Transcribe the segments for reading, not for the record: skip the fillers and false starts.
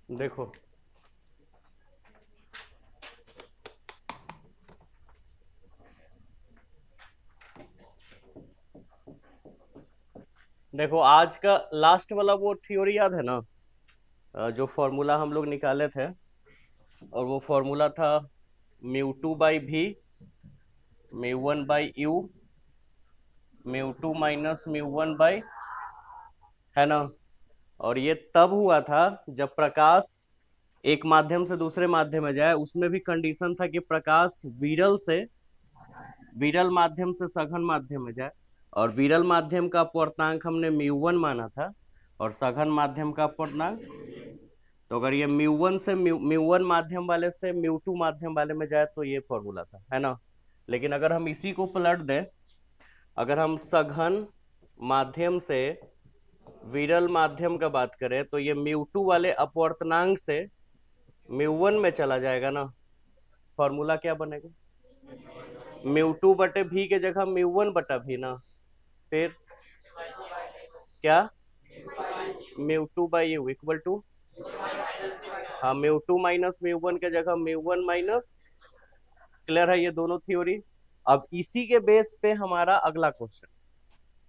देखो देखो आज का लास्ट वाला वो थ्योरी याद है ना? जो फॉर्मूला हम लोग निकाले थे, और वो फॉर्मूला था μ2/v, μ1/u, μ2 - μ1, है ना? और ये तब हुआ था जब प्रकाश एक माध्यम से दूसरे माध्यम में जाए। उसमें भी कंडीशन था कि प्रकाश विरल माध्यम से सघन माध्यम में जाए। और विरल माध्यम का अपवर्तनांक हमने μ1 माना था, और सघन माध्यम का अपवर्तनांक। तो अगर ये μ1 से μ1 माध्यम वाले से μ2 माध्यम वाले में जाए तो ये फॉर्मूला था, है ना? लेकिन अगर हम इसी को पलट दें, अगर हम सघन माध्यम से विरल माध्यम का बात करें तो ये μ2 वाले अपवर्तनांक से μ1 में चला जाएगा ना। फॉर्मूला क्या बनेगा? μ2/v के जगह μ1/v ना। फिर क्या? μ2/u इक्वल टू, हाँ, μ2 - μ1 के जगह μ1 माइनस। क्लियर है ये दोनों थ्योरी? अब इसी के बेस पे हमारा अगला क्वेश्चन,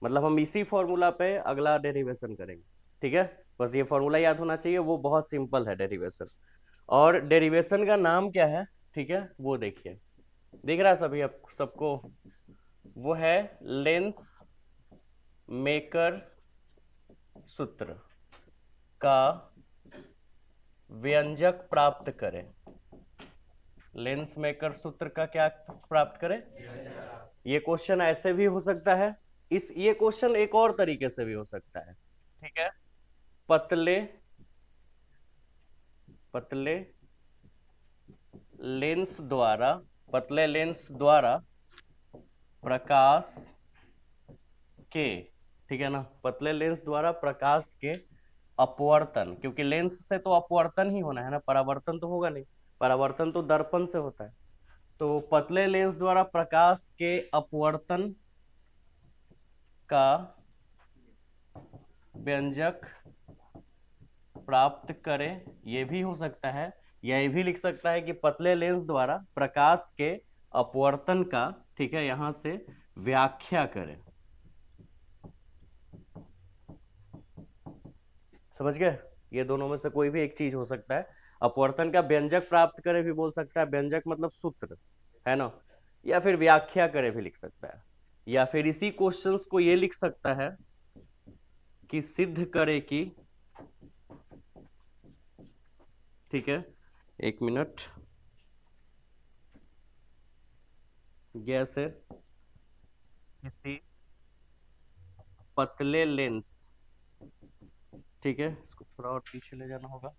मतलब हम इसी फॉर्मूला पे अगला डेरिवेशन करेंगे। ठीक है, बस ये फॉर्मूला याद होना चाहिए, वो बहुत सिंपल है डेरिवेशन। और डेरिवेशन का नाम क्या है? ठीक है, वो देखिए, दिख रहा है सभी आप सबको? वो है लेंस मेकर सूत्र का व्यंजक प्राप्त करें। लेंस मेकर सूत्र का क्या प्राप्त करें? ये क्वेश्चन ऐसे भी हो सकता है, ये क्वेश्चन एक और तरीके से भी हो सकता है। ठीक है, पतले पतले लेंस द्वारा पतले लेंस द्वारा प्रकाश के, ठीक है ना, पतले लेंस द्वारा प्रकाश के अपवर्तन, क्योंकि लेंस से तो अपवर्तन ही होना है ना, परावर्तन तो होगा नहीं। परावर्तन तो दर्पण से होता है। तो पतले लेंस द्वारा प्रकाश के अपवर्तन का व्यंजक प्राप्त करें, ये भी हो सकता है। या ये भी लिख सकता है कि पतले लेंस द्वारा प्रकाश के अपवर्तन का, ठीक है, यहां से व्याख्या करें। समझ गए? ये दोनों में से कोई भी एक चीज हो सकता है। अपवर्तन का व्यंजक प्राप्त करे भी बोल सकता है, व्यंजक मतलब सूत्र, है ना? या फिर व्याख्या करे भी लिख सकता है। या फिर इसी क्वेश्चंस को ये लिख सकता है कि सिद्ध करे कि, ठीक है, एक मिनट, गैस है, किसी पतले लेंस, ठीक है, इसको थोड़ा और पीछे ले जाना होगा,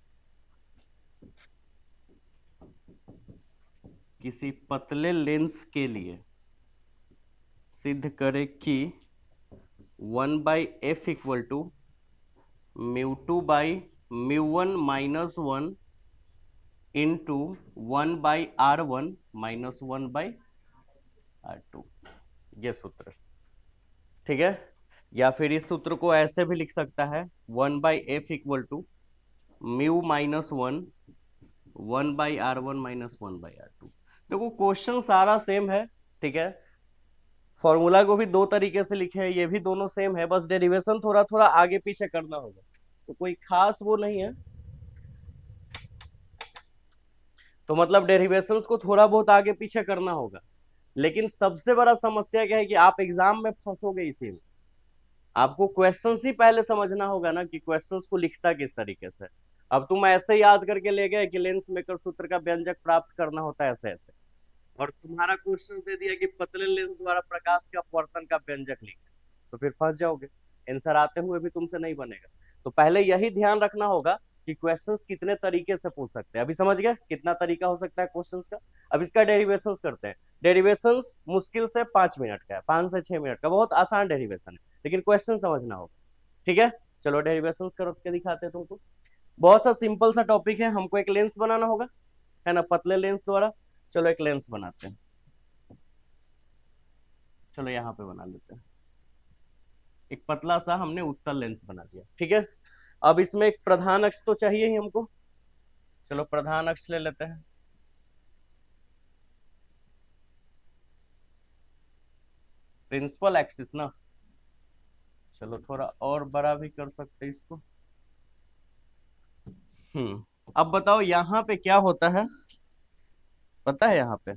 किसी पतले लेंस के लिए सिद्ध करे कि 1/f equal to μ2/μ1 - 1 into 1/r1 - 1/r2, ये सूत्र। ठीक है, या फिर इस सूत्र को ऐसे भी लिख सकता है, 1/f equal to μ-1 1/r1 - 1/r2। देखो क्वेश्चन सारा सेम है, ठीक है, फॉर्मूला को भी दो तरीके से लिखे हैं, ये भी दोनों सेम है, बस डेरिवेशन थोड़ा थोड़ा आगे पीछे करना होगा, तो कोई खास वो नहीं है। तो मतलब डेरिवेशंस को थोड़ा बहुत आगे पीछे करना होगा। लेकिन सबसे बड़ा समस्या क्या है कि आप एग्जाम में फंसोगे इसी में। आपको क्वेश्चंस ही पहले समझना होगा ना, कि क्वेश्चंस को लिखता किस तरीके से। अब तुम ऐसे याद करके ले गए कि लेंस मेकर सूत्र का व्यंजक प्राप्त करना होता है ऐसे ऐसे, और तुम्हारा क्वेश्चन दे दिया कि पतले लेंस द्वारा प्रकाश के अपवर्तन का व्यंजक लिखें, तो फिर फंस जाओगे, आंसर आते हुए भी तुमसे नहीं बनेगा। तो पहले यही ध्यान रखना होगा कि क्वेश्चंस कितने तरीके से पूछ सकते हैं। अभी समझ गए कितना तरीका हो सकता है क्वेश्चंस का? अब इसका डेरिवेशंस करते हैं। डेरिवेशंस मुश्किल से 5 मिनट का है, 5 से 6 मिनट का, बहुत आसान डेरिवेशन है, लेकिन क्वेश्चन समझना होगा। ठीक है, चलो डेरिवेशंस करके दिखाते हैं तुमको। बहुत सा सिंपल सा टॉपिक है, हमको एक लेंस बनाना होगा, है ना, पतले लेंस द्वारा। चलो एक लेंस बनाते हैं, चलो यहाँ पे बना लेते हैं। एक पतला सा हमने उत्तल लेंस बना दिया, ठीक है। अब इसमें एक प्रधान अक्ष तो चाहिए ही हमको, चलो प्रधान अक्ष ले लेते हैं, प्रिंसिपल एक्सिस ना। चलो थोड़ा और बड़ा भी कर सकते हैं इसको। अब बताओ यहाँ पे क्या होता है, पता है? यहाँ पे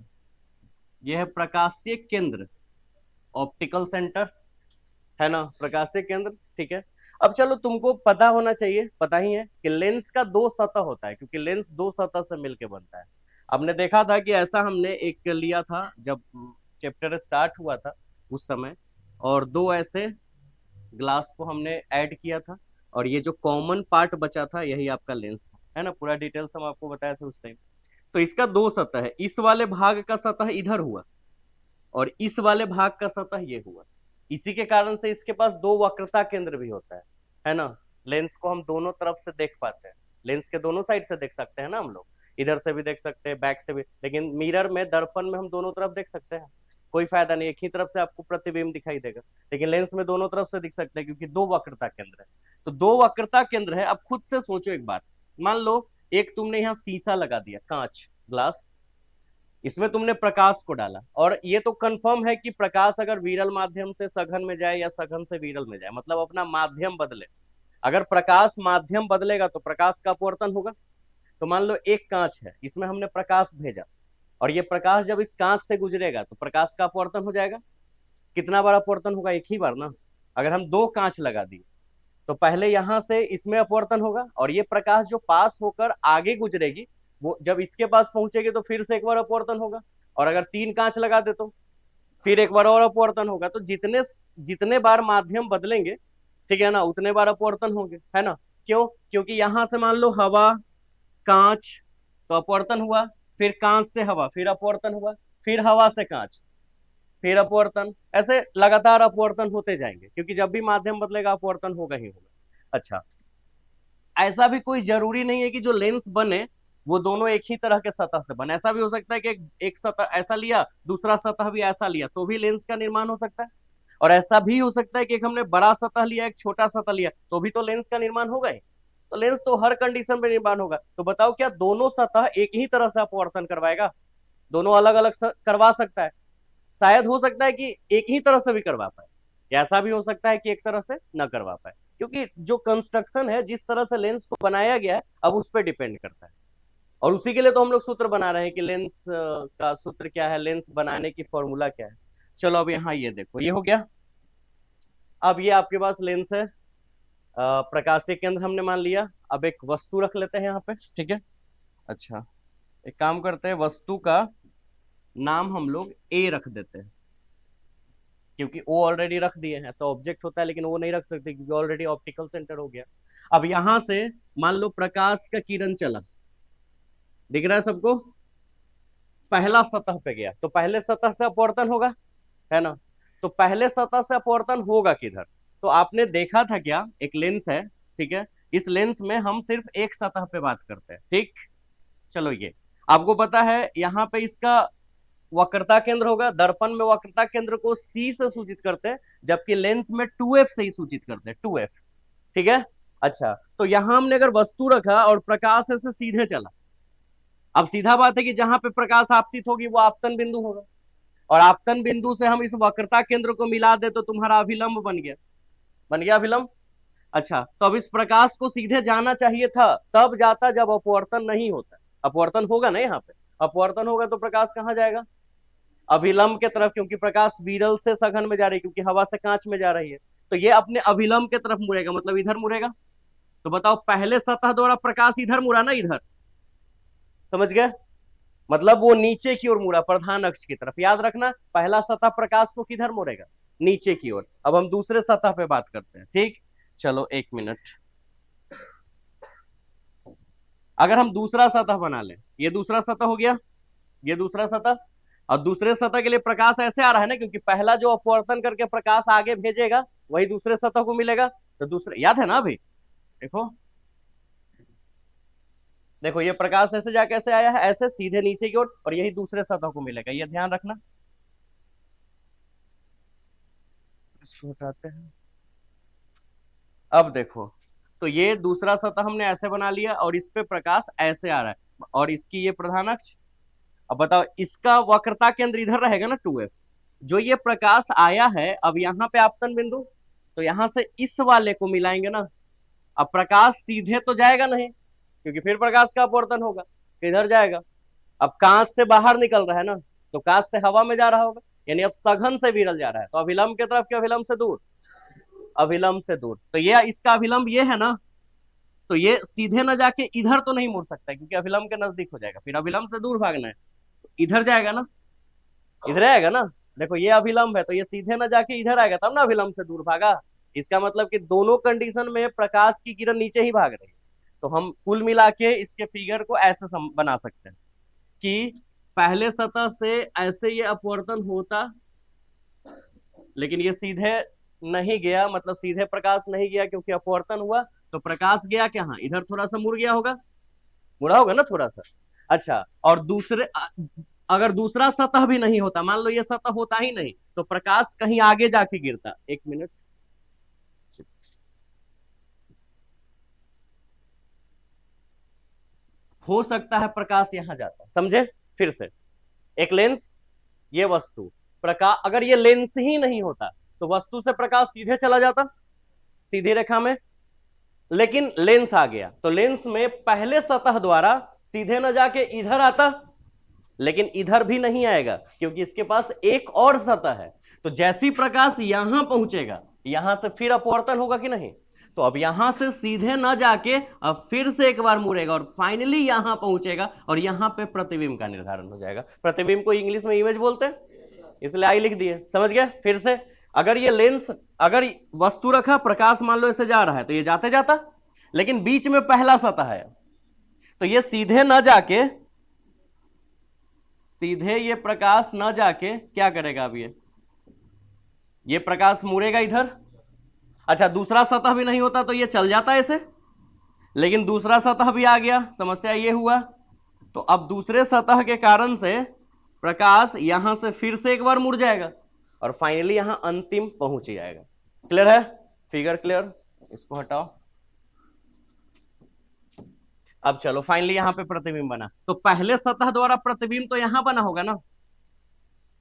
यह है प्रकाशीय केंद्र, ऑप्टिकल सेंटर, है ना, प्रकाशीय केंद्र। ठीक है। अब चलो तुमको पता होना चाहिए, पता ही है कि लेंस का दो सतह होता है, क्योंकि लेंस दो सतह से मिलकर बनता है। हमने देखा था कि ऐसा हमने एक लिया था जब चैप्टर स्टार्ट हुआ था उस समय, और दो ऐसे ग्लास को हमने ऐड किया था, और ये जो कॉमन पार्ट बचा था यही आपका लेंस था, है ना। पूरा डिटेल्स हम आपको बताया था उस टाइम। तो इसका दो सतह है, इस वाले भाग का सतह इधर हुआ और इस वाले भाग का सतह ये हुआ। इसी के कारण से इसके पास दो वक्रता केंद्र भी होता है ना। लेंस को हम दोनों तरफ से देख पाते हैं, लेंस के दोनों साइड से देख सकते हैं ना हम लोग, इधर से भी देख सकते हैं, बैक से भी, लेकिन मिरर में, दर्पण में हम दोनों तरफ देख सकते हैं, कोई फायदा नहीं, एक ही तरफ से आपको प्रतिबिंब दिखाई देगा। लेकिन लेंस में दोनों तरफ से दिख सकते हैं क्योंकि दो वक्रता केंद्र है। तो दो वक्रता केंद्र है। अब खुद से सोचो एक बात, मान लो एक तुमने यहाँ शीशा लगा दिया, कांच, ग्लास, इसमें तुमने प्रकाश को डाला, और ये तो कंफर्म है कि प्रकाश अगर विरल माध्यम से सघन में जाए या सघन से विरल में जाए, मतलब अपना माध्यम बदले, अगर प्रकाश माध्यम बदलेगा तो प्रकाश का अपवर्तन होगा। तो मान लो एक कांच है, इसमें हमने प्रकाश भेजा, और ये प्रकाश जब इस कांच से गुजरेगा तो प्रकाश का अपवर्तन हो जाएगा। कितना बार अपवर्तन होगा? एक ही बार ना। अगर हम दो कांच लगा दिए तो पहले यहां से इसमें अपवर्तन होगा, और ये प्रकाश जो पास होकर आगे गुजरेगी वो जब इसके पास पहुंचेगी तो फिर से एक बार अपवर्तन होगा। और अगर तीन कांच लगा दे तो फिर एक बार और अपवर्तन होगा। तो जितने जितने बार माध्यम बदलेंगे, ठीक है ना, उतने बार अपवर्तन होंगे, है ना। क्यों? क्योंकि यहां से मान लो हवा, कांच, तो अपवर्तन हुआ, फिर कांच से हवा, फिर अपवर्तन हुआ, फिर हवा से कांच, फिर अपवर्तन, ऐसे लगातार अपवर्तन होते जाएंगे, क्योंकि जब भी माध्यम बदलेगा अपवर्तन होगा ही होगा। अच्छा, ऐसा भी कोई जरूरी नहीं है कि जो लेंस बने वो दोनों एक ही तरह के सतह से बने। ऐसा भी हो सकता है कि एक सतह ऐसा लिया, दूसरा सतह भी ऐसा लिया, तो भी लेंस का निर्माण हो सकता है। और ऐसा भी हो सकता है कि एक हमने बड़ा सतह लिया, एक छोटा सतह लिया, तो भी तो लेंस का निर्माण होगा ही। तो लेंस तो हर कंडीशन में निर्माण होगा। तो बताओ, क्या दोनों सतह एक ही तरह से अपवर्तन करवाएगा? दोनों अलग अलग करवा सकता है? शायद हो सकता है कि एक ही तरह से भी करवा पाए, ऐसा भी हो सकता है कि एक तरह से न करवा पाए, क्योंकि जो कंस्ट्रक्शन है, जिस तरह से लेंस को बनाया गया है, अब उस पर डिपेंड करता है। और उसी के लिए तो हम लोग सूत्र बना रहे हैं कि लेंस का सूत्र क्या है, लेंस बनाने की फॉर्मूला क्या है। चलो अब यहाँ ये देखो, ये हो गया। अब ये आपके पास लेंस है, प्रकाशीय केंद्र हमने मान लिया। अब एक वस्तु रख लेते हैं यहाँ पे, ठीक है। अच्छा, एक काम करते हैं, वस्तु का नाम हम लोग ए रख देते हैं, क्योंकि वो ऑलरेडी रख दिए हैं। ऐसा ऑब्जेक्ट होता है लेकिन वो नहीं रख सकते क्योंकि ऑलरेडी ऑप्टिकल सेंटर हो गया। अब यहां से मान लो प्रकाश का किरण चला, दिख रहा है सबको, पहला सतह पे गया, तो पहले सतह से अपवर्तन होगा, है ना। तो पहले सतह से अपवर्तन होगा किधर? तो आपने देखा था क्या, एक लेंस है, ठीक है, इस लेंस में हम सिर्फ एक सतह पे बात करते हैं, ठीक। चलो, ये आपको पता है, यहाँ पे इसका वक्रता केंद्र होगा। दर्पण में वक्रता केंद्र को सी से सूचित करते हैं, जबकि लेंस में 2f से ही सूचित करते हैं, 2f, ठीक है। अच्छा, तो यहां हमने अगर वस्तु रखा और प्रकाश ऐसे सीधे चला, अब सीधा बात है कि जहां पे प्रकाश आपतित होगी वो आपतन बिंदु होगा, और आपतन बिंदु से हम इस वक्रता केंद्र को मिला दे तो तुम्हारा अभिलंब बन गया, बन गया अभिलंब। अच्छा, तो अब इस प्रकाश को सीधे जाना चाहिए था, तब जाता जब अपवर्तन नहीं होता। अपवर्तन होगा ना यहाँ पे, अपवर्तन होगा तो प्रकाश कहाँ जाएगा? अभिलंब के तरफ, क्योंकि प्रकाश विरल से सघन में जा रही है, क्योंकि हवा से कांच में जा रही है, तो ये अपने अभिलंब के तरफ मुड़ेगा, मतलब इधर मुड़ेगा। तो बताओ, पहले सतह द्वारा प्रकाश इधर मुड़ा ना, इधर, समझ गए? मतलब वो नीचे की ओर मुड़ा, प्रधान अक्ष की तरफ। याद रखना, पहला सतह प्रकाश को किधर मुड़ेगा? नीचे की ओर। अब हम दूसरे सतह पे बात करते हैं, ठीक। चलो एक मिनट, अगर हम दूसरा सतह बना ले, ये दूसरा सतह हो गया, ये दूसरा सतह, और दूसरे सतह के लिए प्रकाश ऐसे आ रहा है ना, क्योंकि पहला जो अपवर्तन करके प्रकाश आगे भेजेगा वही दूसरे सतह को मिलेगा। तो दूसरे, याद है ना अभी? देखो, देखो ये प्रकाश ऐसे जाके ऐसे आया है, ऐसे सीधे नीचे की ओर, और यही दूसरे सतह को मिलेगा, ये ध्यान रखना। इसको हटाते हैं। अब देखो, तो ये दूसरा सतह हमने ऐसे बना लिया और इस पे प्रकाश ऐसे आ रहा है और इसकी ये प्रधान अक्ष। अब बताओ इसका वक्रता केंद्र इधर रहेगा ना 2f। जो ये प्रकाश आया है अब यहाँ पे आपतन बिंदु, तो यहां से इस वाले को मिलाएंगे ना। अब प्रकाश सीधे तो जाएगा नहीं क्योंकि फिर प्रकाश का अपवर्तन होगा, किधर जाएगा? अब कांच से बाहर निकल रहा है ना, तो कांच से हवा में जा रहा होगा, यानी अब सघन से विरल जा रहा है, तो अभिलंब की तरफ के अभिलंब से दूर, अभिलंब से दूर। तो ये इसका अभिलंब ये है ना, तो ये सीधे न जाके इधर तो नहीं मुड़ सकता क्योंकि अभिलंब के नजदीक हो जाएगा, फिर अभिलंब से दूर भागना है, तो इधर जाएगा ना, इधर आएगा ना। देखो ये अभिलंब है तो ये सीधे न जाके इधर आएगा, तब ना अभिलंब से दूर भागा। इसका मतलब कि दोनों कंडीशन में प्रकाश की किरण नीचे ही भाग रही है। तो हम कुल मिला के इसके फिगर को ऐसे बना सकते हैं कि पहले सतह से ऐसे ये अपवर्तन होता, लेकिन ये सीधे नहीं गया, मतलब सीधे प्रकाश नहीं गया क्योंकि अपवर्तन हुआ, तो प्रकाश गया क्या, हाँ इधर थोड़ा सा मुड़ गया होगा, मुड़ा होगा ना थोड़ा सा। अच्छा, और दूसरे अगर दूसरा सतह भी नहीं होता, मान लो ये सतह होता ही नहीं, तो प्रकाश कहीं आगे जाके गिरता। एक मिनट, हो सकता है प्रकाश यहां जाता, समझे? फिर से एक लेंस, ये वस्तु, प्रकाश अगर ये लेंस ही नहीं होता तो वस्तु से प्रकाश सीधे चला जाता सीधी रेखा में, लेकिन लेंस आ गया तो लेंस में पहले सतह द्वारा सीधे न जाके इधर आता, लेकिन इधर भी नहीं आएगा क्योंकि इसके पास एक और सतह है। तो जैसी प्रकाश यहां पहुंचेगा यहां से फिर अपवर्तन होगा कि नहीं, तो अब यहां से सीधे न जाके अब फिर से एक बार मुड़ेगा और फाइनली यहां पहुंचेगा और यहां पे प्रतिबिंब का निर्धारण हो जाएगा। प्रतिबिंब को इंग्लिश में इमेज बोलते हैं, इसलिए आई लिख दिए, समझ गए? फिर से अगर ये लेंस, अगर वस्तु रखा, प्रकाश मान लो ऐसे जा रहा है तो ये जाते जाता, लेकिन बीच में पहला सतह है तो ये सीधे न जाके, सीधे ये प्रकाश न जाके क्या करेगा, अब ये प्रकाश मुड़ेगा इधर। अच्छा, दूसरा सतह भी नहीं होता तो ये चल जाता ऐसे, लेकिन दूसरा सतह भी आ गया, समस्या ये हुआ। तो अब दूसरे सतह के कारण से प्रकाश यहां से फिर से एक बार मुड़ जाएगा और फाइनली यहां अंतिम पहुंच जाएगा। क्लियर है? Figure clear? इसको हटाओ। अब चलो फाइनली यहां पे प्रतिबिंब बना, तो पहले सतह द्वारा प्रतिबिंब तो यहां बना होगा ना,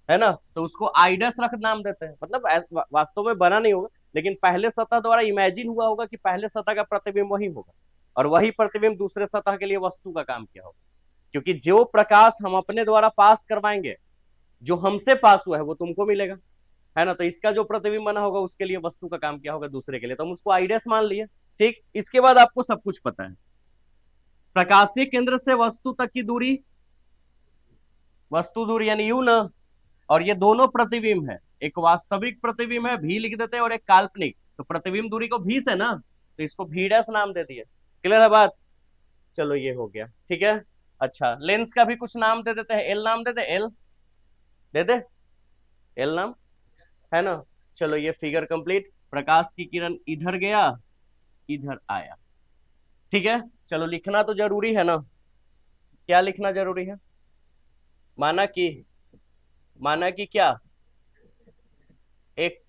है ना, तो उसको आइडस रख नाम देते हैं, मतलब वास्तव में बना नहीं होगा लेकिन पहले सतह द्वारा इमेजिन हुआ होगा कि पहले सतह का प्रतिबिंब वही होगा और वही प्रतिबिंब दूसरे सतह के लिए वस्तु का काम किया होगा, क्योंकि जो प्रकाश हम अपने द्वारा पास करवाएंगे, जो हमसे पास हुआ है वो तुमको मिलेगा, है ना, तो इसका जो प्रतिबिंब बना होगा उसके लिए वस्तु का काम किया होगा दूसरे के लिए, तो हम उसको आइडस मान लिए। ठीक, इसके बाद आपको सब कुछ पता है। प्रकाशीय केंद्र से वस्तु तक की दूरी, वस्तु दूरी यानी यू ना, और ये दोनों प्रतिबिंब है, एक वास्तविक प्रतिबिंब है भी लिख देते हैं और एक काल्पनिक, तो प्रतिबिंब दूरी को भी से ना, तो इसको भी डैश नाम दे दिए। क्लियर है बात? चलो ये हो गया, ठीक है। अच्छा, लेंस का भी कुछ नाम दे देते हैं, एल नाम दे दे, एल दे दे, एल नाम, है ना। चलो ये फिगर कंप्लीट, प्रकाश की किरण इधर गया इधर आया, ठीक है। चलो लिखना तो जरूरी है ना, क्या लिखना जरूरी है? माना कि, माना कि क्या, एक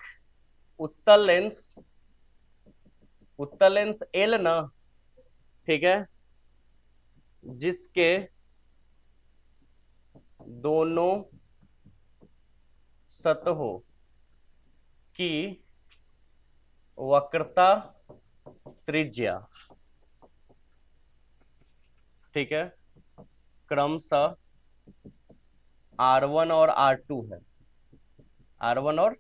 उत्तल लेंस, उत्तल लेंस एल ना, ठीक है, जिसके दोनों सतहों की वक्रता त्रिज्या, ठीक है, क्रमशः R1 और R2 है। R1 और,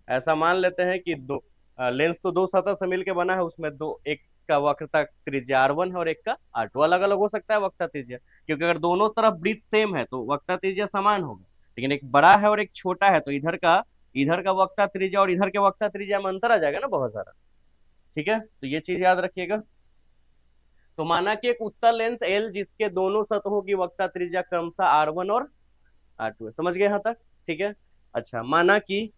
ऐसा मान लेते हैं कि दो लेंस तो दो सतह से मिलकर बना है, उसमें दो, एक का वक्रता त्रिज्या R1 है और एक का R2, अलग अलग हो सकता है वक्रता त्रिज्या, क्योंकि अगर दोनों तरफ वृत्त सेम है तो वक्रता त्रिज्या समान होगा, लेकिन एक बड़ा है और एक छोटा है तो इधर का वक्रता त्रिज्या और इधर के वक्रता त्रिज्या में अंतर आ जाएगा ना बहुत सारा, ठीक है, तो ये चीज याद रखिएगा। तो माना कि एक उत्तल लेंस एल जिसके दोनों सतहों की वक्रता त्रिज्या क्रमशः R1 और R2 है, समझ गए यहां तक? ठीक है। अच्छा, माना कि,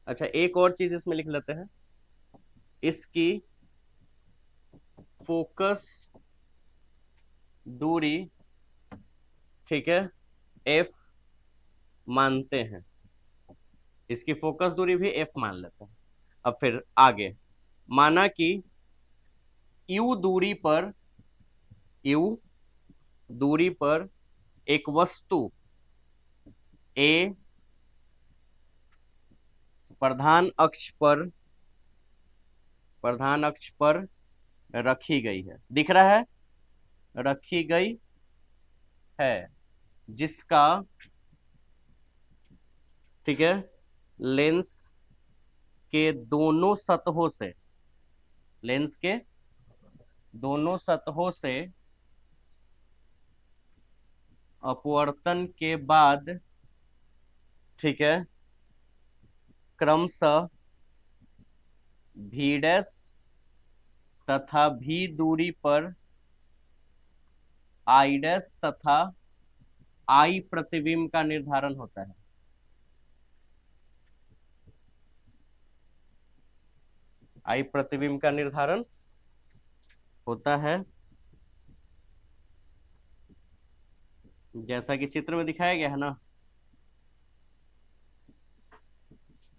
अच्छा एक और चीज इसमें लिख लेते हैं, इसकी फोकस दूरी, ठीक है, F मानते हैं, इसकी फोकस दूरी भी F मान लेते हैं। अब फिर आगे, माना कि यू दूरी पर, यू दूरी पर एक वस्तु ए प्रधान अक्ष पर रखी गई है, दिख रहा है, रखी गई है, जिसका, ठीक है, लेंस के दोनों सतहों से, लेंस के दोनों सतहों से अपवर्तन के बाद, ठीक है, क्रमशः भी डैश तथा भी दूरी पर आई डैश तथा आई प्रतिबिंब का निर्धारण होता है। आई प्रतिबिंब का निर्धारण होता है, जैसा कि चित्र में दिखाया गया है ना।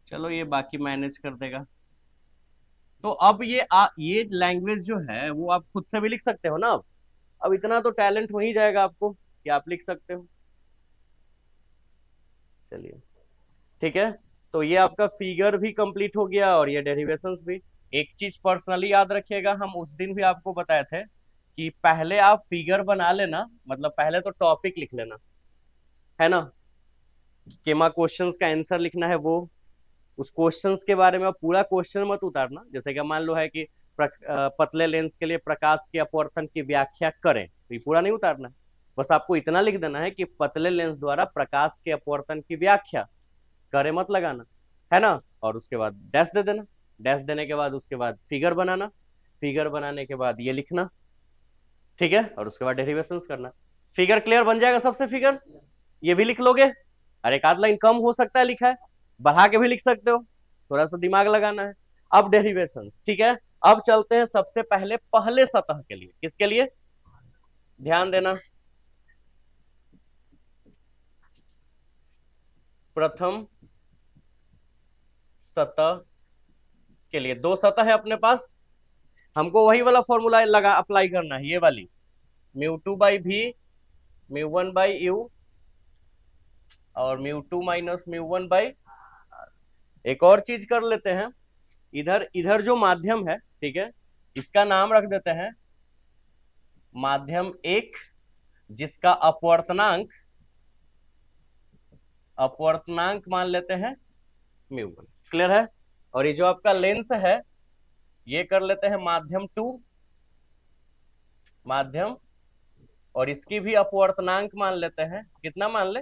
चलो ये बाकी मैनेज कर देगा। तो अब ये लैंग्वेज जो है वो आप खुद से भी लिख सकते हो ना। अब इतना तो टैलेंट हो ही जाएगा आपको कि आप लिख सकते हो। चलिए ठीक है, तो ये आपका फिगर भी कंप्लीट हो गया और ये डेरिवेशंस भी। एक चीज पर्सनली याद रखिएगा, हम उस दिन भी आपको बताए थे कि पहले आप फिगर बना लेना, मतलब पहले तो टॉपिक लिख लेना, है ना। केमा क्वेश्चंस का आंसर लिखना है वो, उस क्वेश्चंस के बारे में पूरा क्वेश्चन मत उतारना। जैसे कि मान लो है कि पतले लेंस के लिए प्रकाश के अपवर्तन की व्याख्या करें, तो ये पूरा नहीं उतारना। बस आपको इतना लिख देना है कि पतले लेंस द्वारा प्रकाश के अपवर्तन की व्याख्या करे, मत लगाना, है ना। और उसके बाद डैश दे देना, डैश देने के बाद उसके बाद फिगर बनाना, फिगर बनाने के बाद ये लिखना, ठीक है, और उसके बाद डेरिवेशंस करना। फिगर क्लियर बन जाएगा सबसे, फिगर ये भी लिख लोगे। अरे एक आध लाइन कम हो सकता है लिखा है, बढ़ा के भी लिख सकते हो, थोड़ा सा दिमाग लगाना है। अब डेरिवेशंस, ठीक है। अब चलते हैं सबसे पहले पहले सतह के लिए। किसके लिए, ध्यान देना, प्रथम सतह के लिए। दो सतह है अपने पास, हमको वही वाला फॉर्मूला लगा अप्लाई करना है, ये वाली म्यू टू बाई भी, म्यू वन बाई यू, और mu two minus mu one by. एक और चीज कर लेते हैं, इधर इधर जो माध्यम है, ठीक है, इसका नाम रख देते हैं माध्यम एक, जिसका अपवर्तनांक मान लेते हैं म्यू वन। क्लियर है। और ये जो आपका लेंस है, ये कर लेते हैं माध्यम टू, माध्यम, और इसकी भी अपवर्तनांक मान लेते हैं, कितना मान ले,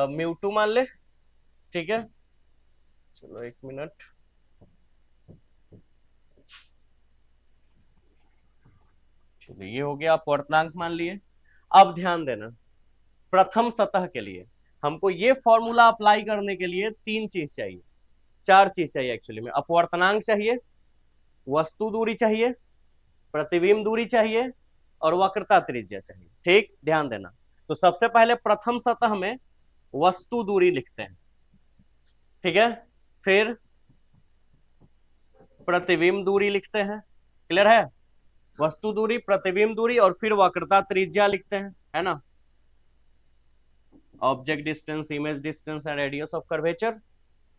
म्यू टू मान ले, ठीक है। चलो एक मिनट, चलो ये हो गया, अपवर्तनांक मान लिए। अब ध्यान देना, प्रथम सतह के लिए हमको ये फॉर्मूला अप्लाई करने के लिए तीन चीज चाहिए, चार चीज चाहिए एक्चुअली में। अपवर्तनांक चाहिए, वस्तु दूरी चाहिए, प्रतिबिंब दूरी चाहिए, और वक्रता त्रिज्या चाहिए। ठीक, ध्यान देना। तो सबसे पहले प्रथम सतह में वस्तु दूरी लिखते हैं, ठीक है, फिर प्रतिबिंब दूरी लिखते हैं। क्लियर है, वस्तु दूरी, प्रतिबिंब दूरी, और फिर वक्रता त्रिज्या लिखते हैं, है ना। Object distance, image distance and radius of curvature.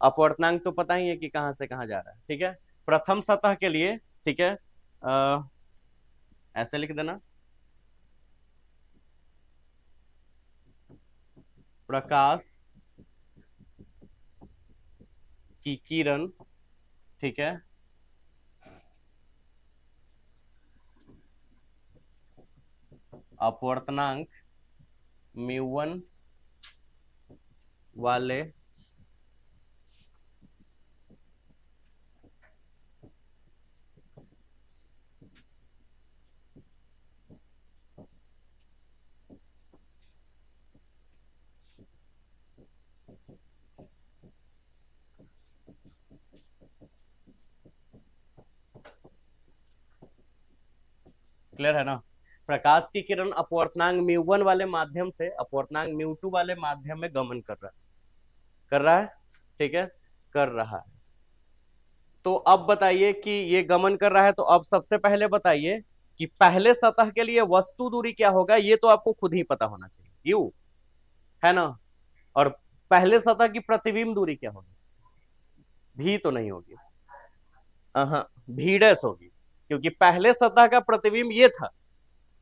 अपवर्तनांक तो पता ही है कि कहां से कहां जा रहा है, ठीक है। प्रथम सतह के लिए, ठीक है, ऐसे लिख देना, प्रकाश की किरण, ठीक है, अपवर्तनांक म्यू वन वाले क्लियर है ना। प्रकाश की किरण अपवर्तनांक म्यू वन वाले माध्यम से अपवर्तनांक म्यू टू वाले माध्यम में गमन कर रहा है, कर रहा है। ठीक है, कर रहा है। तो अब बताइए कि ये गमन कर रहा है, तो अब सबसे पहले बताइए कि पहले सतह के लिए वस्तु दूरी क्या होगा, ये तो आपको खुद ही पता होना चाहिए, यू, है ना। और पहले सतह की प्रतिबिंब दूरी क्या होगी, भी तो नहीं होगी, हाँ भी डैश होगी, क्योंकि पहले सतह का प्रतिबिंब ये था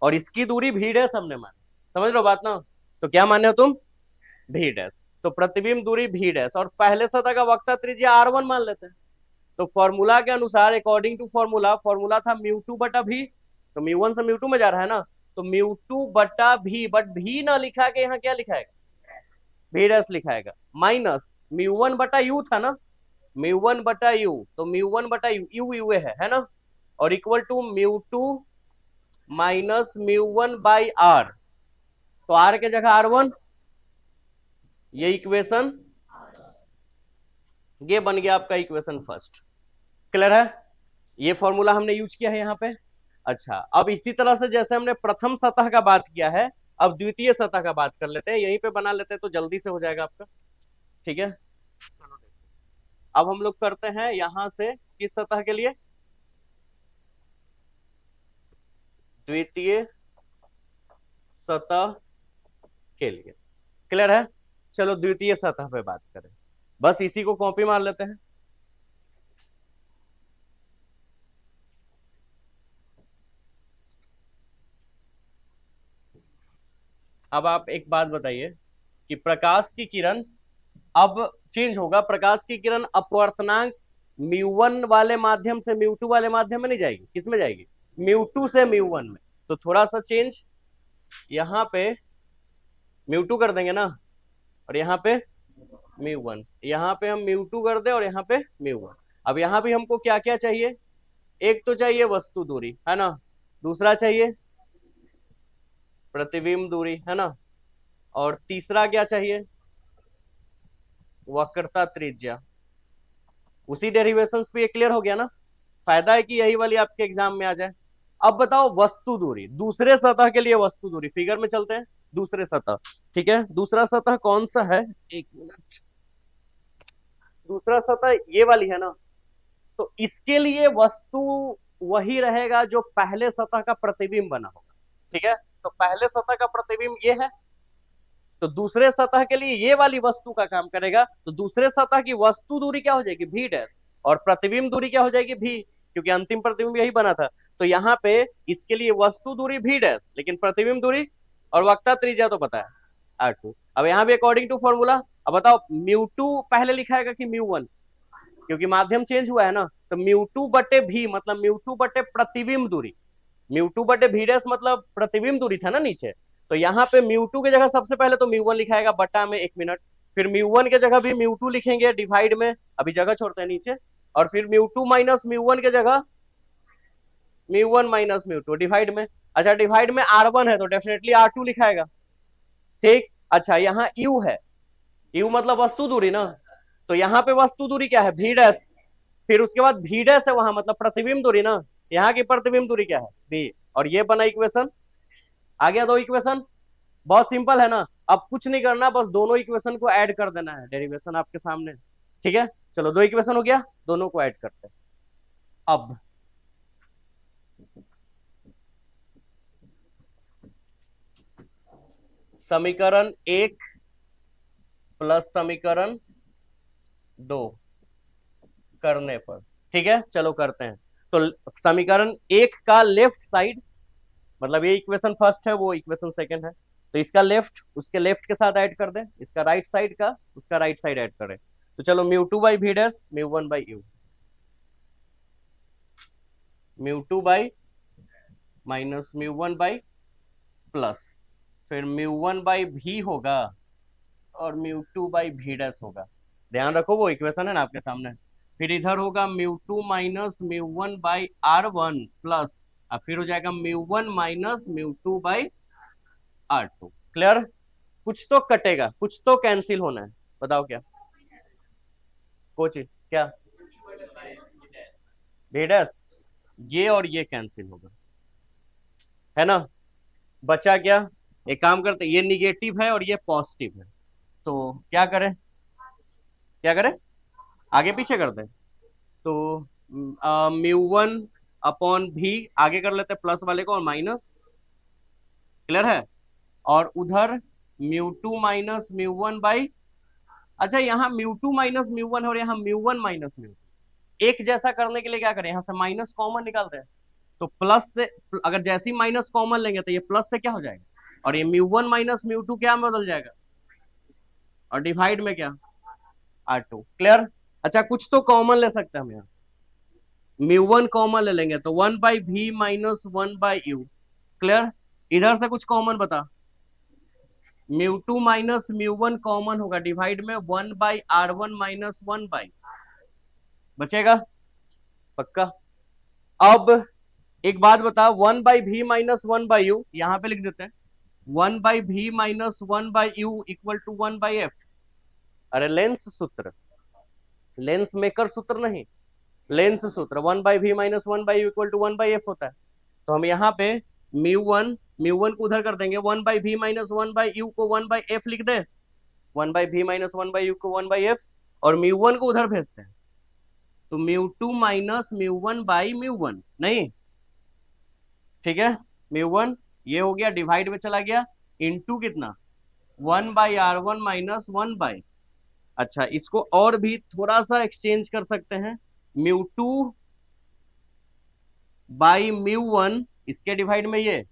और इसकी दूरी भी डैश हमने मानी, समझ लो बात ना। तो क्या माने हो तुम, भी डैश, तो प्रतिबिंब दूरी भी डैश और पहले सतह का वक्रता त्रिज्या r1 मान लेते हैं। तो फॉर्मूला के अनुसार, अकॉर्डिंग टू फॉर्मूला, फॉर्मूला था म्यू टू बटा भी, तो म्यू वन से म्यू टू में जा रहा है ना, तो म्यू टू बटा भी, बट भी ना लिखा के यहाँ क्या लिखाएगा, भी डैश लिखाएगा, माइनस म्यू वन बटा यू था ना, म्यू वन बटा यू, तो म्यू वन बटा यू, यू यू है ना, और equal to mu two minus mu one by r, तो आर के जगह आर वन, ये इक्वेशन, ये बन गया आपका इक्वेशन फर्स्ट। क्लियर है, ये फॉर्मूला हमने यूज किया है यहाँ पे। अच्छा, अब इसी तरह से जैसे हमने प्रथम सतह का बात किया है, अब द्वितीय सतह का बात कर लेते हैं, यहीं पे बना लेते हैं तो जल्दी से हो जाएगा आपका, ठीक है। अब हम लोग करते हैं यहां से किस सतह के लिए, द्वितीय सतह के लिए। क्लियर है, चलो द्वितीय सतह पे बात करें, बस इसी को कॉपी मार लेते हैं। अब आप एक बात बताइए कि प्रकाश की किरण अब चेंज होगा, प्रकाश की किरण अपवर्तनांक म्यू वन वाले माध्यम से म्यू टू वाले माध्यम में नहीं जाएगी, किसमें जाएगी, म्यू टू से म्यू वन में। तो थोड़ा सा चेंज, यहां पे म्यू टू कर देंगे ना, और यहाँ पे म्यू वन, यहाँ पे हम म्यू टू कर दे और यहाँ पे म्यू वन। अब यहाँ भी हमको क्या क्या चाहिए, एक तो चाहिए वस्तु दूरी, है ना, दूसरा चाहिए प्रतिबिंब दूरी, है ना, और तीसरा क्या चाहिए, वक्रता त्रिज्या। उसी डेरिवेशंस पे ये क्लियर हो गया ना, फायदा है कि यही वाली आपके एग्जाम में आ जाए। अब बताओ वस्तु दूरी, दूसरे सतह के लिए वस्तु दूरी, फिगर में चलते हैं, दूसरे सतह, ठीक है, दूसरा सतह कौन सा है, एक मिनट, दूसरा सतह ये वाली है ना, तो इसके लिए वस्तु वही रहेगा जो पहले सतह का प्रतिबिंब बना होगा, ठीक है। तो पहले सतह का प्रतिबिंब ये है, तो दूसरे सतह के लिए ये वाली वस्तु का काम करेगा, तो दूसरे सतह की वस्तु दूरी क्या हो जाएगी, भी डैश, और प्रतिबिंब दूरी क्या हो जाएगी, भी, क्योंकि अंतिम प्रतिबिंब यही बना था। तो यहाँ पे इसके लिए वस्तु दूरी भी डैश, लेकिन प्रतिबिंब दूरी और वक्रता त्रिज्या तो पता है R2। अब यहाँ भी अकॉर्डिंग टू फॉर्मूला, अब बताओ म्यू टू पहले लिखाएगा कि म्यू वन, क्योंकि माध्यम चेंज हुआ है ना, तो म्यू टू बटे भी मतलब म्यू टू बटे प्रतिबिंब दूरी, म्यू टू बटे भी डैश मतलब प्रतिबिंब दूरी था ना नीचे, तो यहाँ पे म्यू टू की जगह सबसे पहले तो म्यू वन लिखाएगा बटा में, एक मिनट, फिर म्यू वन की जगह भी म्यू टू लिखेंगे डिवाइड में, अभी जगह छोड़ते हैं नीचे, और फिर mu two minus mu one की जगह mu one minus mu to divide में। अच्छा, डिवाइड में आर वन है तो डेफिनेटली आर टू लिखाएगा, ठीक। अच्छा, यहाँ यू है, यू मतलब वस्तु दूरी ना, तो यहाँ पे वस्तु दूरी क्या है, भी डैश, फिर उसके बाद भी डैश है वहां मतलब प्रतिबिंब दूरी ना, यहाँ की प्रतिबिंब दूरी क्या है, भी, और ये बना इक्वेशन। आ गया दो इक्वेशन, बहुत सिंपल है ना, अब कुछ नहीं करना, बस दोनों इक्वेशन को ऐड कर देना है, डेरिवेशन आपके सामने, ठीक है। चलो दो इक्वेशन हो गया, दोनों को ऐड करते हैं। अब समीकरण एक प्लस समीकरण दो करने पर, ठीक है, चलो करते हैं। तो समीकरण एक का लेफ्ट साइड, मतलब ये इक्वेशन फर्स्ट है, वो इक्वेशन सेकंड है, तो इसका लेफ्ट उसके लेफ्ट के साथ ऐड कर दे, इसका राइट साइड का उसका राइट साइड ऐड करें, तो चलो म्यू टू बाई भी dash mu one by you, mu two by minus mu one by plus, फिर म्यू वन बाई भी होगा और म्यू टू बाई भी डैश होगा, ध्यान रखो वो इक्वेशन है ना आपके सामने। फिर इधर होगा mu two minus mu one by R one plus, अब फिर हो जाएगा mu one minus mu two by R two. Clear, कुछ तो कटेगा, कुछ तो कैंसिल होना है, बताओ क्या, कोच क्या, भी डैश, ये और ये कैंसिल होगा, है ना, बचा क्या, एक काम करते, ये निगेटिव है और ये पॉजिटिव है, तो क्या करें, क्या करें, आगे पीछे कर दे तो म्यू 1 अपॉन भी, आगे कर लेते प्लस वाले को और माइनस, क्लियर है। और उधर म्यू 2 माइनस म्यू 1 बाई, अच्छा यहाँ म्यू 2 माइनस म्यू 1 और यहाँ म्यू 1 माइनस म्यू, एक जैसा करने के लिए क्या करें, यहाँ से माइनस कॉमन निकालते हैं, तो प्लस से अगर जैसे ही माइनस कॉमन लेंगे तो ये प्लस से क्या हो जाएगा, और ये म्यू 1 माइनस म्यू 2 क्या में बदल जाएगा, और डिवाइड में क्या, R2, क्लियर। अच्छा कुछ तो कॉमन ले सकते हैं हम यहाँ, म्यू 1 कॉमन ले लेंगे तो 1/v माइनस 1/u, क्लियर। इधर से कुछ कॉमन बता, म्यू 2 माइनस म्यू 1 कॉमन होगा, डिवाइड में 1/r1 माइनस 1/, बचेगा पक्का। अब एक बात बता, 1/v माइनस 1/u यहां पे लिख देते हैं, 1/v minus 1/u equal to 1/f। अरे लेंस सूत्र, लेंस मेकर सूत्र नहीं, लेंस सूत्र 1/v minus 1/u equal to 1/f होता है। तो हम यहाँ पे म्यू 1 को उधर कर देंगे, 1/v माइनस 1/u को 1/f लिख दे, 1/v माइनस 1/u को 1/f, और म्यू 1 को उधर भेजते हैं, तो म्यू 2 माइनस म्यू 1 नहीं, ठीक है। म्यू 1 ये हो गया, डिवाइड में चला गया, इनटू कितना 1/r1 माइनस 1/, अच्छा इसको और भी थोड़ा सा एक्सचेंज कर सकते हैं, म्यू 2 बाई म्यू 1, इसके डिवाइड में ये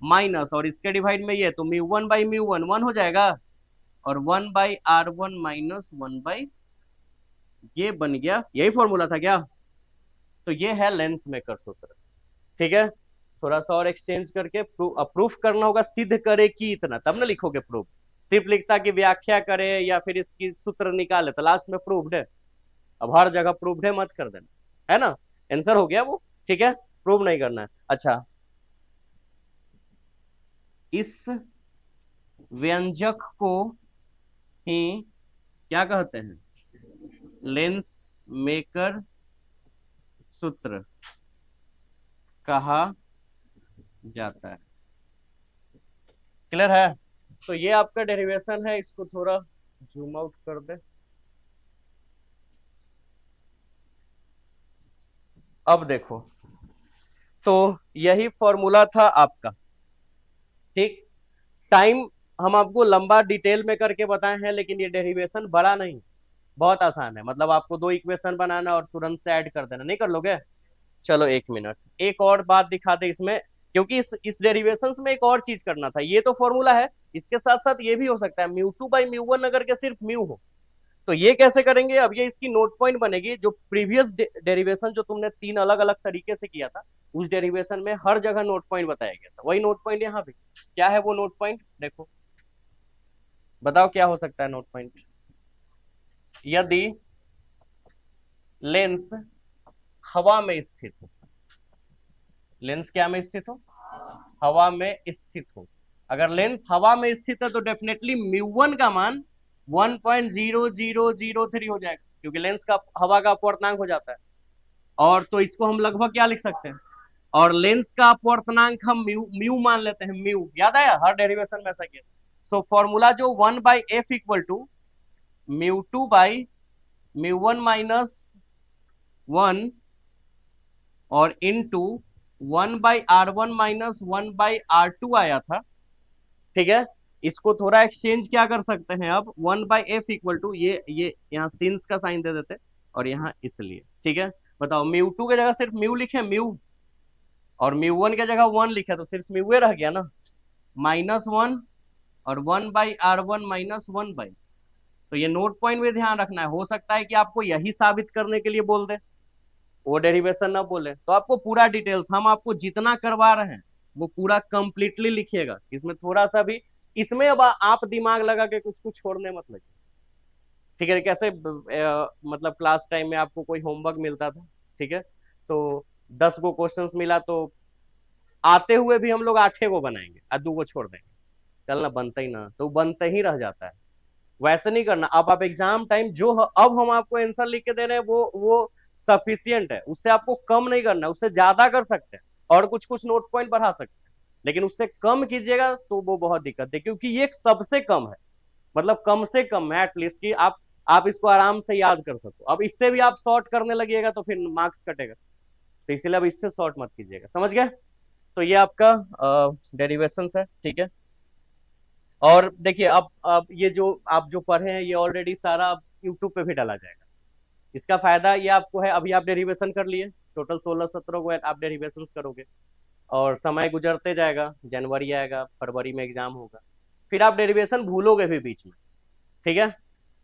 माइनस और इसके डिवाइड में ये, तो म्यू 1 बाई म्यू 1 1 हो जाएगा, और 1/r1 माइनस 1/, ये बन गया, यही फॉर्मूला था क्या, तो ये है लेंस मेकर सूत्र, ठीक है। थोड़ा सा और एक्सचेंज करके प्रूफ करना होगा, सिद्ध करे कि इतना, तब ना लिखोगे प्रूफ, सिर्फ लिखता कि व्याख्या करे या फिर इसकी सूत्र निकाले तो लास्ट में प्रूफ्ड है, अब हर जगह प्रूफ्ड है मत कर देना, है ना, आंसर हो गया वो, ठीक है, प्रूव नहीं करना है। अच्छा इस व्यंजक को ही क्या कहते हैं, लेंस मेकर सूत्र कहा जाता है, क्लियर है। तो ये आपका डेरिवेशन है, इसको थोड़ा जूम आउट कर दे। अब देखो, तो यही फॉर्मूला था आपका, ठीक। टाइम हम आपको लंबा डिटेल में करके बताए हैं, लेकिन ये डेरिवेशन बड़ा नहीं, बहुत आसान है, मतलब आपको 2 इक्वेशन बनाना और तुरंत से ऐड कर देना, नहीं कर लोगे। चलो 1 मिनट, एक और बात दिखा दे इसमें, क्योंकि इस डेरिवेशन में एक और चीज करना था, ये तो फॉर्मूला है, इसके साथ साथ ये भी हो सकता है म्यू 2 बाई म्यू 1 अगर के सिर्फ म्यू हो, तो ये कैसे करेंगे, अब ये इसकी नोट पॉइंट बनेगी, जो प्रीवियस डेरिवेशन जो तुमने 3 अलग अलग तरीके से किया था, उस डेरिवेशन में हर जगह नोट पॉइंट बताया गया था, वही नोट पॉइंट यहाँ पे, क्या है वो नोट पॉइंट, देखो बताओ क्या हो सकता है नोट पॉइंट, यदि लेंस हवा में स्थित हो, लेंस क्या में स्थित हो, हवा में स्थित हो, अगर लेंस हवा में स्थित है तो डेफिनेटली म्यू 1 का मान 1.0003 हो जाएगा, क्योंकि लेंस का हवा का अपवर्तनांक हो जाता है, और तो इसको हम लगभग क्या लिख सकते हैं, और लेंस का अपवर्तनांक हम म्यू म्यू मान लेते हैं, म्यू याद आया, हर डेरिवेशन में ऐसा किया। सो फॉर्मूला जो 1/f equal to mu 2 by mu 1 minus 1 और इनटू 1/r1 माइनस 1/r2 आया था, ठीक है। इसको थोड़ा एक्सचेंज क्या कर सकते हैं, अब 1/f इक्वल टू ये यहाँ सिंस का साइन दे देते और यहाँ इसलिए, ठीक है। बताओ म्यू 2 की जगह सिर्फ म्यू लिखे, म्यू, और म्यू 1 की जगह 1 लिखे, तो सिर्फ म्यू रह गया ना, -1 और 1/r1 माइनस 1/, तो ये नोट पॉइंट में ध्यान रखना है, हो सकता है कि आपको यही साबित करने के लिए बोल दे, वो डेरिवेशन ना बोले, तो आपको पूरा डिटेल्स हम आपको जितना करवा रहे हैं वो पूरा कंप्लीटली लिखिएगा, इसमें थोड़ा सा भी, इसमें अब आप दिमाग लगा के कुछ कुछ छोड़ने मत लगे, ठीक है। कैसे मतलब क्लास टाइम में आपको कोई होमवर्क मिलता था, ठीक है, तो 10 गो क्वेश्चंस मिला तो आते हुए भी हम लोग 8 गो बनाएंगे और 2 गो छोड़ देंगे, चलना बनता ही ना, तो बनता ही रह जाता है, वैसे नहीं करना। अब आप एग्जाम टाइम जो अब हम आपको आंसर लिख के दे रहे हैं वो सफिशियंट है, उससे आपको कम नहीं करना, उससे ज्यादा कर सकते हैं और कुछ कुछ नोट पॉइंट बढ़ा सकते हैं, लेकिन उससे कम कीजिएगा तो वो बहुत दिक्कत है, क्योंकि ये सबसे कम है, मतलब कम से कम है एटलीस्ट, कि आप इसको आराम से याद कर सको। अब इससे भी आप शॉर्ट करने लगिएगा तो फिर मार्क्स कटेगा, तो इसीलिए अब इससे शॉर्ट मत कीजिएगा, समझ गए। तो ये आपका डेरिवेशन है, ठीक है। और देखिए अब ये जो आप जो पढ़े हैं ये ऑलरेडी सारा यूट्यूब पे भी डाला जाएगा। इसका फायदा ये आपको है, अभी आप डेरिवेशन कर लिए, टोटल 16-17 को आप डेरिवेशन करोगे, और समय गुजरते जाएगा, जनवरी आएगा, फरवरी में एग्जाम होगा, फिर आप डेरिवेशन भूलोगे भी बीच में, ठीक है।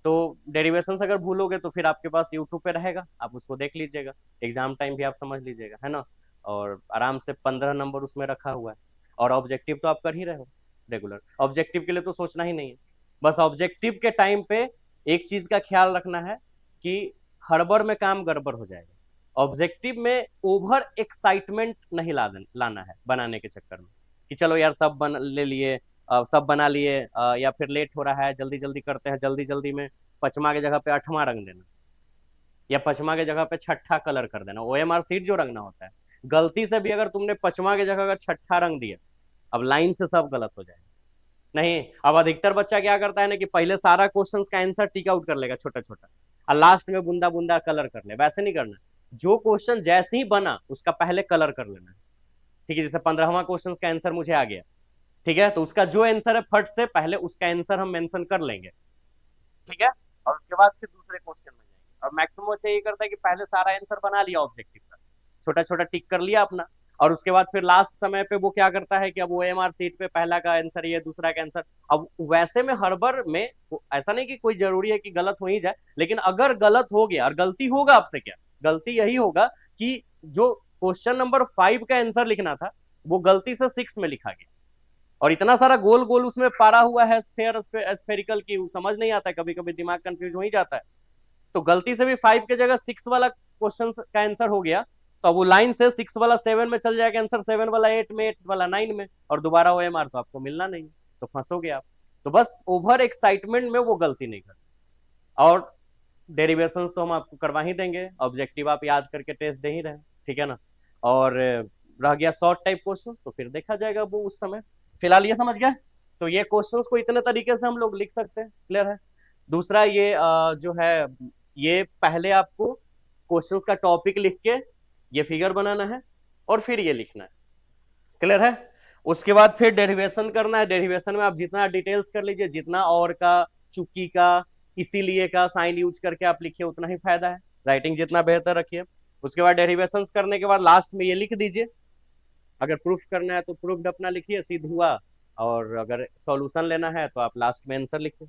तो डेरिवेशन अगर भूलोगे तो फिर आपके पास यूट्यूब पे रहेगा, आप उसको देख लीजिएगा, एग्जाम टाइम भी आप समझ लीजिएगा, है ना। और आराम से 15 नंबर उसमें रखा हुआ है। और ऑब्जेक्टिव तो आप कर ही रहे हो रेगुलर, ऑब्जेक्टिव के लिए तो सोचना ही नहीं है। बस ऑब्जेक्टिव के टाइम पे एक चीज का ख्याल रखना है कि हड़बड़ में काम गड़बड़ हो जाएगा। ऑब्जेक्टिव में ओवर एक्साइटमेंट नहीं लाना है बनाने के चक्कर में, कि चलो यार सब बन ले लिए, सब बना लिए, या फिर लेट हो रहा है जल्दी जल्दी करते हैं, जल्दी जल्दी में पचमा के जगह पे 8वां रंग देना, या पचमा के जगह पे 6ठा कलर कर देना, ओएमआर सीट जो रंगना होता है, गलती से भी अगर तुमने पचमा के जगह अगर 6ठा रंग दिया, अब लाइन से सब गलत हो जाएगा। नहीं, अब अधिकतर बच्चा क्या करता है ना कि पहले सारा क्वेश्चन का आंसर टिक आउट कर लेगा छोटा छोटा, और लास्ट में बूंदा बूंदा कलर कर ले, वैसे नहीं करना। जो क्वेश्चन जैसे ही बना उसका पहले कलर कर लेना है, ठीक है। जैसे 15वां क्वेश्चन का आंसर मुझे आ गया, ठीक है, तो उसका जो आंसर है फट से पहले उसका आंसर हम मेंशन कर लेंगे, ठीक है। और उसके बाद फिर दूसरे क्वेश्चन में जाएंगे। और मैक्सिमम बच्चा ये करता है कि पहले सारा आंसर बना लिया ऑब्जेक्टिव का, छोटा छोटा टिक कर लिया अपना, और उसके बाद फिर लास्ट समय पे वो क्या करता है कि अब ओएमआर सीट पे पहला का आंसर ये, दूसरा का आंसर। अब वैसे में हड़बड़ में ऐसा नहीं कि कोई जरूरी है कि गलत हो ही जाए, लेकिन अगर गलत हो गया, और गलती होगा आपसे, क्या गलती यही होगा कि जो क्वेश्चन नंबर 5 का आंसर लिखना था वो गलती से 6 में लिखा गया, और इतना सारा गोल गोल उसमें पारा हुआ है स्फेयर स्फेरिकल की, समझ नहीं आता है, कभी कभी दिमाग कंफ्यूज हो ही जाता है। तो गलती से भी 5 की जगह 6 वाला क्वेश्चन का आंसर हो गया, तो वो लाइन से 6 वाला 7 में चल जाएगा आंसर, 7 वाला 8 में, 8 वाला 9 में, और दोबारा ओएमआर तो आपको मिलना नहीं, तो फंसोगे आप। तो बस ओवर एक्साइटमेंट में वो गलती नहीं करते। और डेरिवेशंस तो हम आपको करवा ही देंगे, ऑब्जेक्टिव आप याद करके टेस्ट दे ही रहे, ठीक है ना। और रह गया शॉर्ट टाइप क्वेश्चंस, तो फिर देखा जाएगा वो उस समय। फिलहाल ये समझ गए, तो ये क्वेश्चंस को इतने तरीके से हम लोग लिख सकते हैं, क्लियर है। दूसरा ये जो है, ये पहले आपको क्वेश्चंस का टॉपिक लिख के ये फिगर बनाना है, और फिर ये लिखना है, क्लियर है। उसके बाद फिर डेरिवेशन करना है। डेरिवेशन में आप जितना डिटेल्स कर लीजिए, जितना और का, चुकी का, इसीलिए का साइन यूज करके आप लिखिए, उतना ही फायदा है। राइटिंग जितना बेहतर रखिए। उसके बाद डेरिवेशन करने के बाद लास्ट में ये लिख दीजिए, अगर प्रूफ करना है तो प्रूफ अपना लिखिए, सिद्ध हुआ। और अगर सॉल्यूशन लेना है तो आप लास्ट में आंसर लिखिए,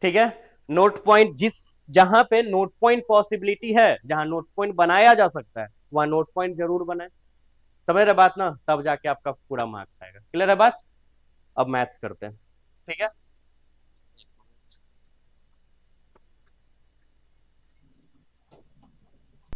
ठीक है। नोट पॉइंट, जहां पे नोट पॉइंट पॉसिबिलिटी है, जहां नोट पॉइंट बनाया जा सकता है, वहां नोट पॉइंट जरूर बनाए, समझ रहे बात ना, तब जाके आपका पूरा मार्क्स आएगा, क्लियर है बात। अब मैथ्स करते हैं, ठीक है।